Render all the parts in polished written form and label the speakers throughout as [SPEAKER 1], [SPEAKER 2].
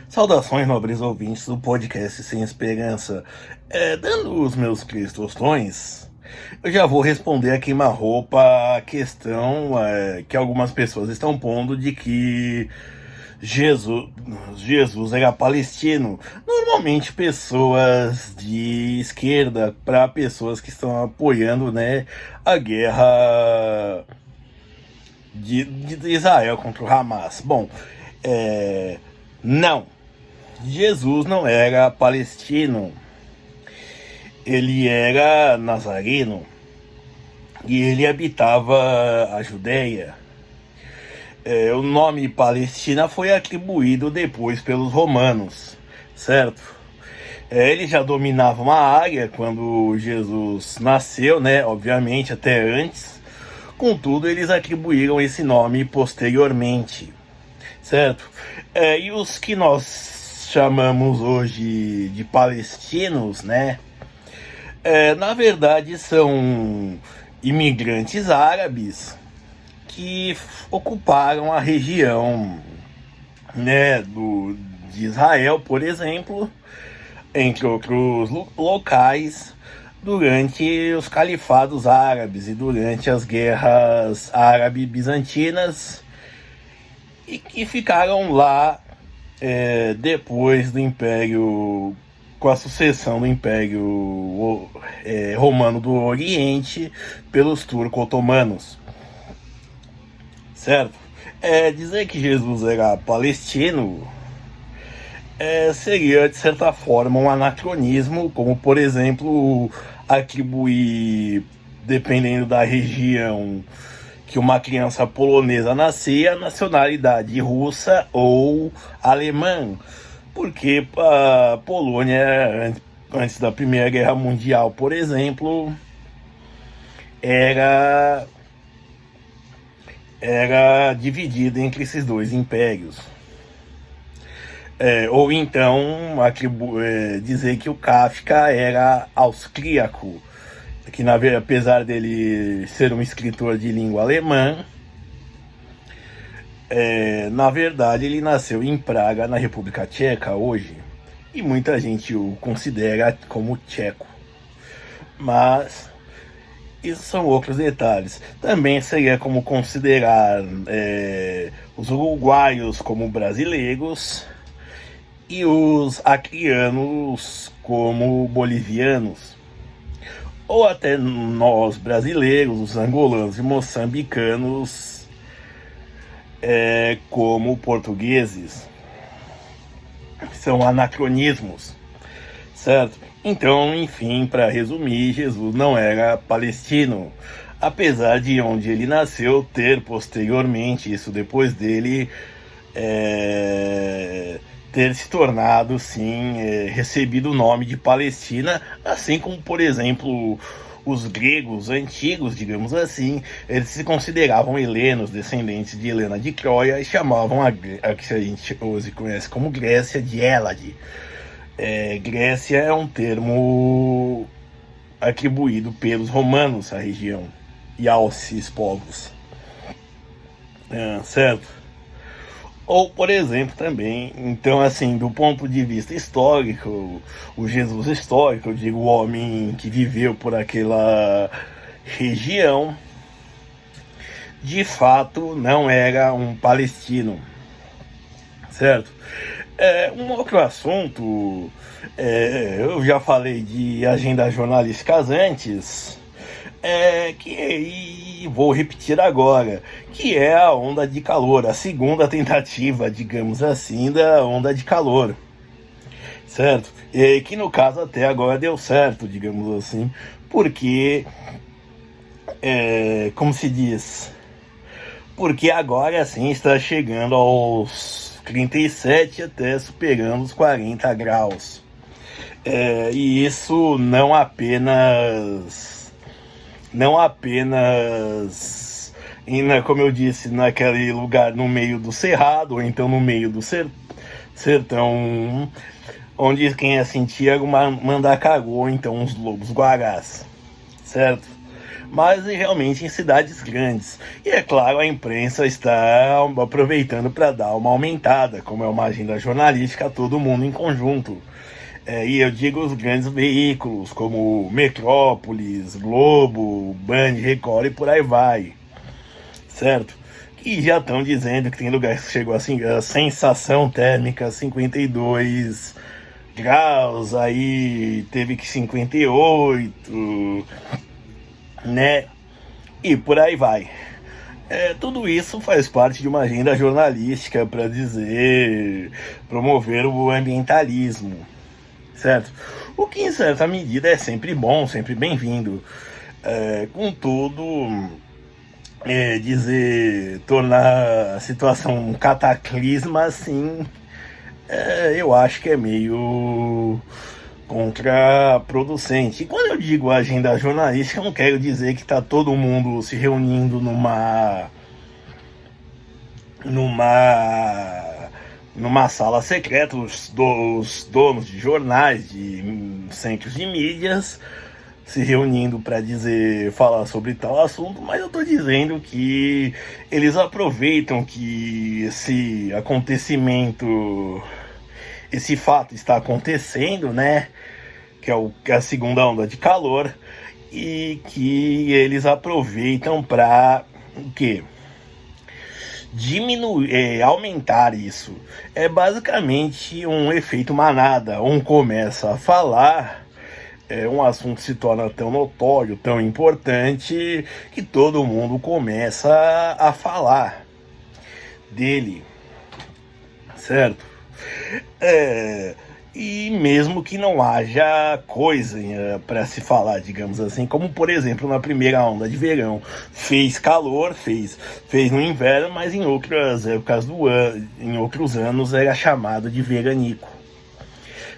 [SPEAKER 1] Saudações, nobres ouvintes do podcast Sem Esperança. Dando os meus cristostões, eu já vou responder a queima-roupa a questão que algumas pessoas estão pondo de que Jesus era palestino. Normalmente pessoas de esquerda para pessoas que estão apoiando, né, a guerra de Israel contra o Hamas. Bom, não. Jesus não era palestino, ele era nazareno e ele habitava a Judéia. O nome Palestina foi atribuído depois pelos romanos, certo? Eles já dominavam a área quando Jesus nasceu, né? Obviamente, até antes. Contudo, eles atribuíram esse nome posteriormente, certo? E os que nós chamamos hoje de palestinos, né? Na verdade, são imigrantes árabes que ocuparam a região, né, de Israel, por exemplo, entre outros locais, durante os califados árabes e durante as guerras árabe-bizantinas, e que ficaram lá depois do Império, com a sucessão do Império Romano do Oriente pelos turco-otomanos, certo? Dizer que Jesus era palestino seria, de certa forma, um anacronismo, como, por exemplo, atribuir, dependendo da região que uma criança polonesa nascia, a nacionalidade russa ou alemã, porque a Polônia, antes da Primeira Guerra Mundial, por exemplo, era dividida entre esses dois impérios. Ou então dizer que o Kafka era austríaco, que apesar dele ser um escritor de língua alemã, na verdade ele nasceu em Praga, na República Tcheca hoje, e muita gente o considera como tcheco, mas isso são outros detalhes. Também seria como considerar os uruguaios como brasileiros e os acreanos como bolivianos, ou até nós brasileiros, os angolanos e moçambicanos, como portugueses. São anacronismos, certo? Então, enfim, para resumir, Jesus não era palestino, apesar de onde ele nasceu ter posteriormente, isso depois dele, ter se tornado, sim, recebido o nome de Palestina, assim como, por exemplo, os gregos antigos, digamos assim, eles se consideravam helenos, descendentes de Helena de Troia, e chamavam a que a gente hoje conhece como Grécia de Hélade. Grécia é um termo atribuído pelos romanos à região e aos esses povos, certo? Ou, por exemplo, também, então, assim, do ponto de vista histórico, o Jesus histórico, eu digo, o homem que viveu por aquela região, de fato não era um palestino, certo? Um outro assunto, eu já falei de agendas jornalísticas antes, e vou repetir agora, que é a onda de calor, a segunda tentativa, digamos assim, da onda de calor, certo? E que no caso até agora deu certo, digamos assim, porque, como se diz, porque agora sim está chegando aos 37, até superando os 40 graus. E isso não apenas, como eu disse, naquele lugar no meio do cerrado, ou então no meio do sertão, onde quem é sentir era uma mandacaru, ou então uns lobos guarás, certo? mas realmente em cidades grandes. E é claro, a imprensa está aproveitando para dar uma aumentada, como é uma agenda jornalística, todo mundo em conjunto. E eu digo os grandes veículos, como Metrópolis, Globo, Band, Record e por aí vai, certo? Que já estão dizendo que tem lugares que chegou assim, a sensação térmica 52 graus, aí teve que 58, né? E por aí vai. Tudo isso faz parte de uma agenda jornalística para dizer, promover o ambientalismo, certo? O que em certa medida é sempre bom, sempre bem-vindo. Contudo, tornar a situação um cataclisma assim, eu acho que é meio contraproducente. E quando eu digo agenda jornalística, eu não quero dizer que está todo mundo se reunindo numa sala secreta, os donos de jornais, de centros de mídias, se reunindo para falar sobre tal assunto, mas eu estou dizendo que eles aproveitam que esse acontecimento, esse fato está acontecendo, né? Que é a segunda onda de calor, e que eles aproveitam para o quê? Diminuir, aumentar isso. É basicamente um efeito manada. Um começa a falar, um assunto se torna tão notório, tão importante, que todo mundo começa a falar dele, certo? E mesmo que não haja coisa para se falar, digamos assim, como por exemplo na primeira onda de verão, fez calor, fez no inverno, mas em outras épocas do ano, em outros anos era chamado de veranico,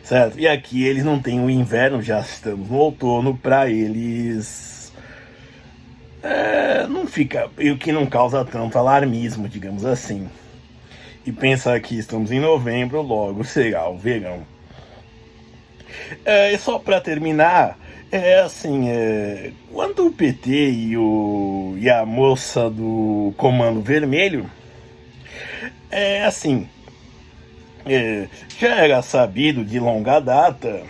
[SPEAKER 1] certo? E aqui eles não têm o inverno, já estamos no outono, para eles não fica, o que não causa tanto alarmismo, digamos assim. E pensar que estamos em novembro, logo será o verão. E só para terminar, quando o PT e a moça do Comando Vermelho, já era sabido de longa data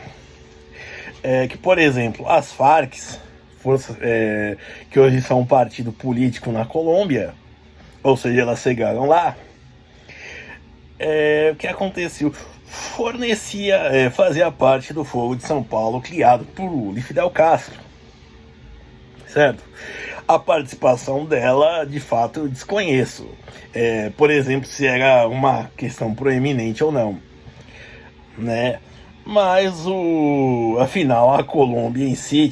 [SPEAKER 1] que, por exemplo, as Farc, que hoje são um partido político na Colômbia, ou seja, elas chegaram lá, o que aconteceu? Fazia parte do Fogo de São Paulo, criado por Lula e Fidel Castro, certo? A participação dela, de fato, eu desconheço. Por exemplo, se era uma questão proeminente ou não, né? Mas, afinal, a Colômbia em si,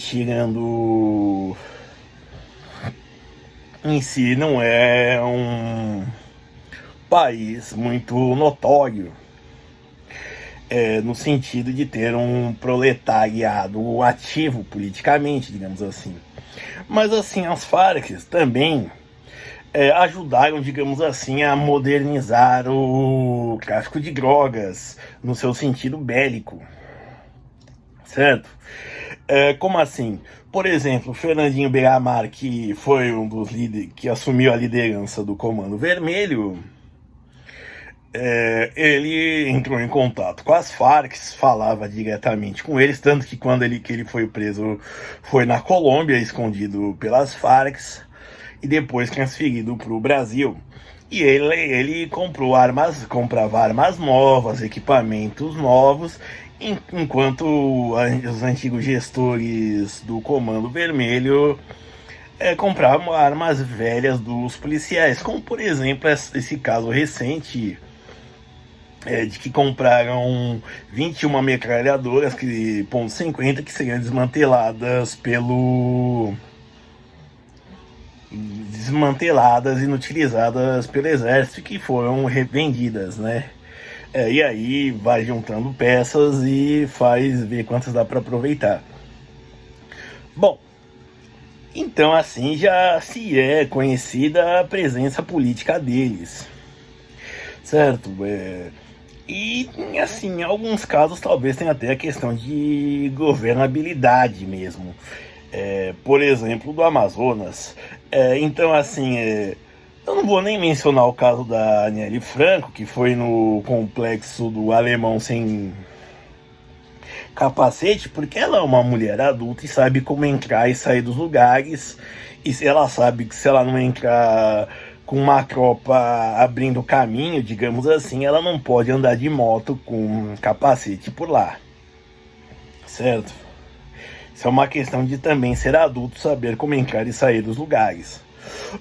[SPEAKER 1] não é um país muito notório, no sentido de ter um proletariado ativo politicamente, digamos assim. Mas assim, as Farc também ajudaram, digamos assim, a modernizar o tráfico de drogas no seu sentido bélico, certo? Como assim? Por exemplo, Fernandinho Beiramar, que foi um dos líderes que assumiu a liderança do Comando Vermelho, ele entrou em contato com as Farc, falava diretamente com eles, tanto que quando ele foi preso foi na Colômbia, escondido pelas Farc, e depois transferido para o Brasil. E ele comprava armas novas, equipamentos novos, enquanto os antigos gestores do Comando Vermelho compravam armas velhas dos policiais, como por exemplo esse caso recente de que compraram 21 metralhadoras .50 que seriam desmanteladas inutilizadas pelo exército, que foram revendidas, né? E aí vai juntando peças e faz ver quantas dá para aproveitar. Bom, então assim já se é conhecida a presença política deles, certo? E assim, em alguns casos talvez tenha até a questão de governabilidade mesmo. Por exemplo, do Amazonas. Então, assim, eu não vou nem mencionar o caso da Aniele Franco, que foi no complexo do Alemão sem capacete, porque ela é uma mulher adulta e sabe como entrar e sair dos lugares, e ela sabe que se ela não entrar com uma tropa abrindo caminho, digamos assim, ela não pode andar de moto com capacete por lá, certo? Isso é uma questão de também ser adulto, saber como entrar e sair dos lugares.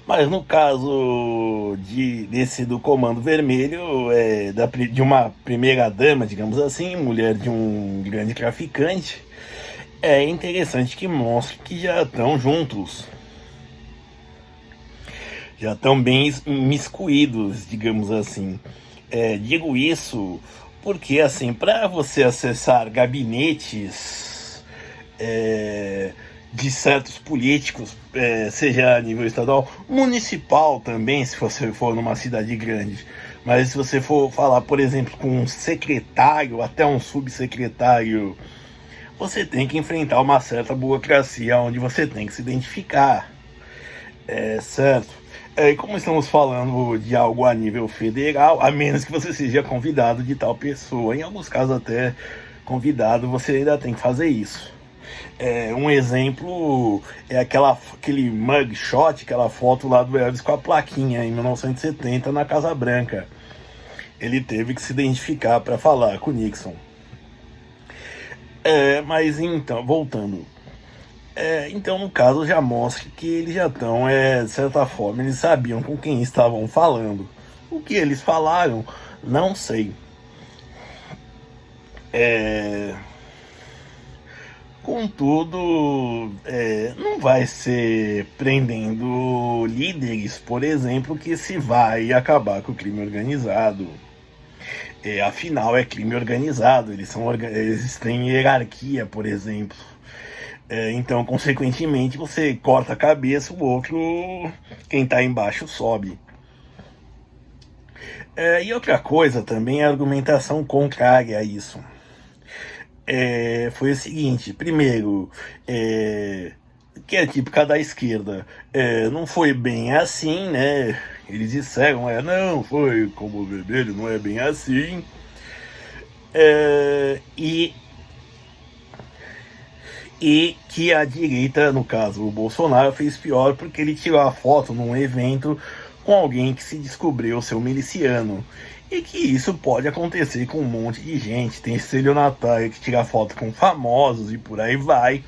[SPEAKER 1] Mas no caso desse do Comando Vermelho, de uma primeira dama, digamos assim, mulher de um grande traficante, é interessante que mostre que já estão juntos, já estão bem imiscuídos, digamos assim. Digo isso porque, assim, para você acessar gabinetes de certos políticos, seja a nível estadual, municipal também, se você for numa cidade grande. Mas se você for falar, por exemplo, com um secretário, até um subsecretário, você tem que enfrentar uma certa burocracia onde você tem que se identificar, certo? E como estamos falando de algo a nível federal, a menos que você seja convidado de tal pessoa, em alguns casos até convidado, você ainda tem que fazer isso. Um exemplo é aquele mugshot, aquela foto lá do Elvis com a plaquinha em 1970 na Casa Branca. Ele teve que se identificar para falar com o Nixon. Mas então, voltando. Então, no caso, já mostra que eles já estão, de certa forma, eles sabiam com quem estavam falando. O que eles falaram, não sei. Contudo, não vai ser prendendo líderes, por exemplo, que se vai acabar com o crime organizado. Afinal, é crime organizado, eles têm hierarquia, por exemplo. Então, consequentemente, você corta a cabeça, o outro, quem está embaixo, sobe. E outra coisa também é a argumentação contrária a isso. Foi o seguinte: primeiro, que é típica da esquerda, não foi bem assim, né? Eles disseram, não foi como o vermelho, não é bem assim. E que a direita, no caso o Bolsonaro, fez pior porque ele tirou a foto num evento com alguém que se descobriu ser um miliciano. E que isso pode acontecer com um monte de gente. Tem estelionatário que tira foto com famosos e por aí vai.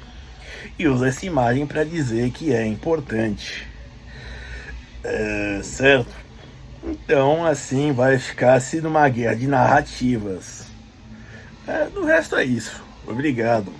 [SPEAKER 1] E usa essa imagem para dizer que é importante. Certo? Então, assim, vai ficar sendo uma guerra de narrativas. Do resto é isso. Obrigado.